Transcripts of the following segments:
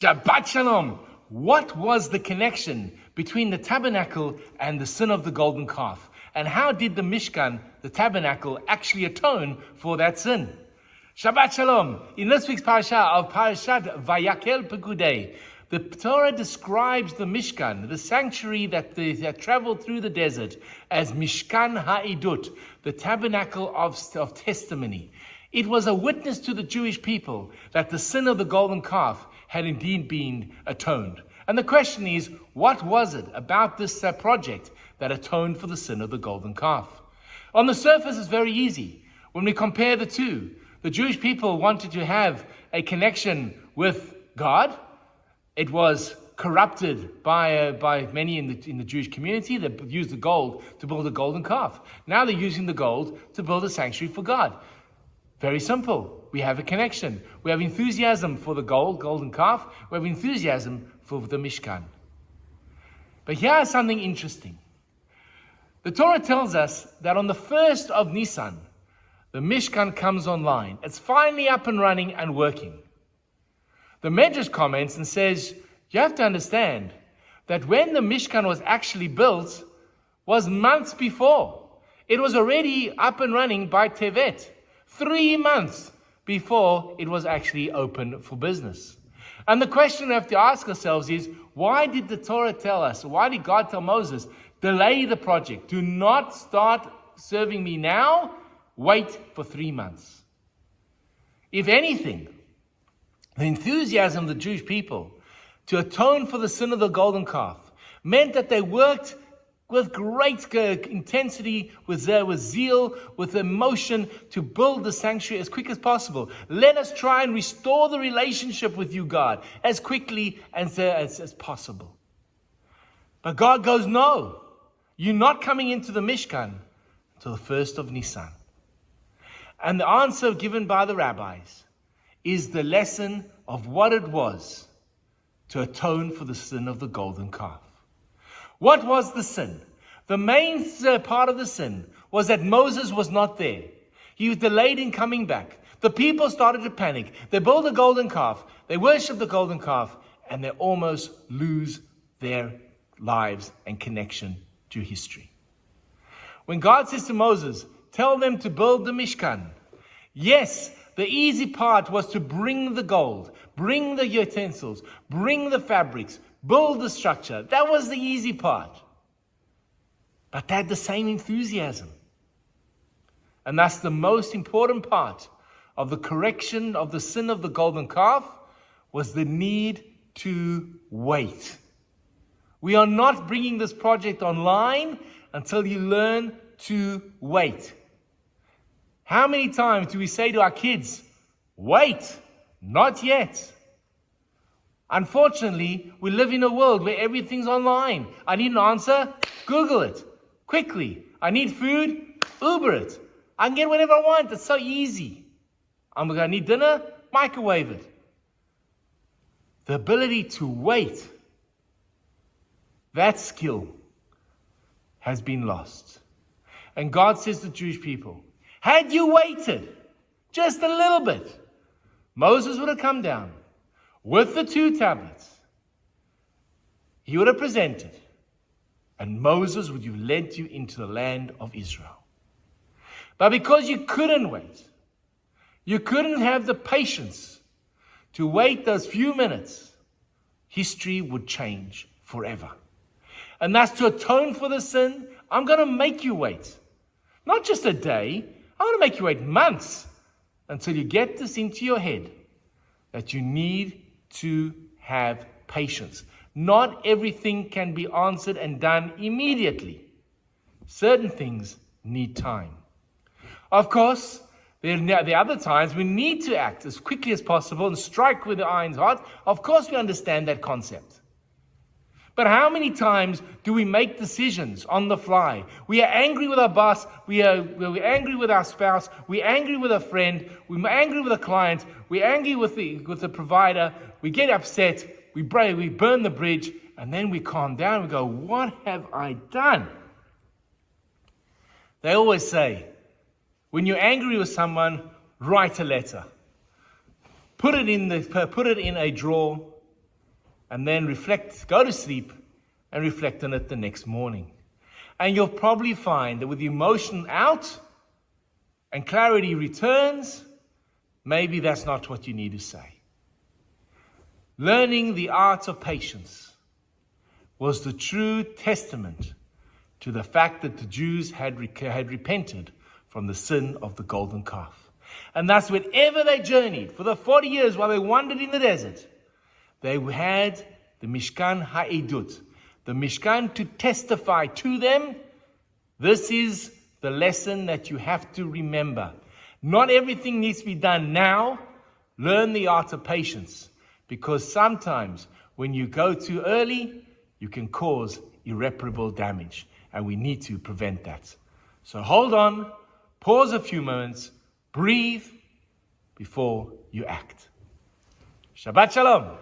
Shabbat Shalom. What was the connection between the tabernacle and the sin of the golden calf? And how did the Mishkan, the tabernacle, actually atone for that sin? Shabbat Shalom. In this week's parsha of Parshat Vayakhel-Pekudei, the Torah describes the Mishkan, the sanctuary that traveled through the desert, as Mishkan ha'idut, the tabernacle of testimony. It was a witness to the Jewish people that the sin of the golden calf had indeed been atoned. And the question is, what was it about this project that atoned for the sin of the golden calf? On the surface, it's very easy. When we compare the two, the Jewish people wanted to have a connection with God. It was corrupted by many in the Jewish community that used the gold to build a golden calf. Now they're using the gold to build a sanctuary for God. Very simple. We have a connection. We have enthusiasm for the golden calf. We have enthusiasm for the Mishkan. But here's something interesting. The Torah tells us that on the 1st of Nisan, the Mishkan comes online. It's finally up and running and working. The Medrash comments and says, you have to understand that when the Mishkan was actually built was months before. It was already up and running by Tevet, 3 months before it was actually open for business. And the question we have to ask ourselves is, why did the Torah tell us, why did God tell Moses, delay the project? Do not start serving me now, wait for 3 months. If anything, the enthusiasm of the Jewish people to atone for the sin of the golden calf meant that they worked with great intensity, with zeal, with emotion to build the sanctuary as quick as possible. Let us try and restore the relationship with you, God, as quickly as possible. But God goes, no, you're not coming into the Mishkan until the 1st of Nisan. And the answer given by the rabbis is the lesson of what it was to atone for the sin of the golden calf. What was the sin? The main part of the sin was that Moses was not there. He was delayed in coming back. The people started to panic. They built a golden calf. They worship the golden calf, and they almost lose their lives and connection to history. When God says to Moses, tell them to build the Mishkan. Yes, the easy part was to bring the gold, bring the utensils, bring the fabrics, build the structure. That was the easy part. But they had the same enthusiasm. And that's the most important part of the correction of the sin of the golden calf, was the need to wait. We are not bringing this project online until you learn to wait. How many times do we say to our kids, wait, not yet? Unfortunately, we live in a world where everything's online. I need an answer, Google it. Quickly. I need food, Uber it. I can get whatever I want. It's so easy. I'm going to need dinner, microwave it. The ability to wait, that skill has been lost. And God says to the Jewish people, had you waited just a little bit, Moses would have come down with the 2 tablets. He would have presented, and Moses would have led you into the land of Israel. But because you couldn't wait, you couldn't have the patience to wait those few minutes, history would change forever. And that's to atone for the sin. I'm going to make you wait. Not just a day. I'm going to make you wait months until you get this into your head that you need to have patience. Not everything can be answered and done immediately. Certain things need time. Of course, there are other times we need to act as quickly as possible and strike with the iron's hot. Of course, we understand that concept. But how many times do we make decisions on the fly? We are angry with our boss. We're angry with our spouse. We're angry with a friend. We're angry with a client. We're angry with the provider. We get upset. We burn the bridge. And then we calm down. We go, what have I done? They always say, when you're angry with someone, write a letter. Put it in a drawer and then reflect, go to sleep, and reflect on it the next morning. And you'll probably find that with the emotion out and clarity returns, maybe that's not what you need to say. Learning the art of patience was the true testament to the fact that the Jews had repented from the sin of the golden calf. And thus, whenever they journeyed, for the 40 years while they wandered in the desert, they had the Mishkan Ha'edut, the Mishkan to testify to them. This is the lesson that you have to remember. Not everything needs to be done now. Learn the art of patience, because sometimes when you go too early, you can cause irreparable damage, and we need to prevent that. So hold on, pause a few moments, breathe before you act. Shabbat Shalom.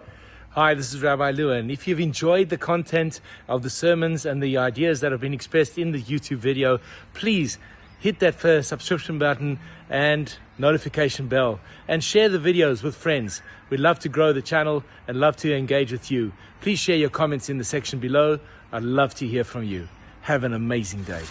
Hi, this is Rabbi Lewin. If you've enjoyed the content of the sermons and the ideas that have been expressed in the YouTube video, please hit that first subscription button and notification bell, and share the videos with friends. We'd love to grow the channel and love to engage with you. Please share your comments in the section below. I'd love to hear from you. Have an amazing day.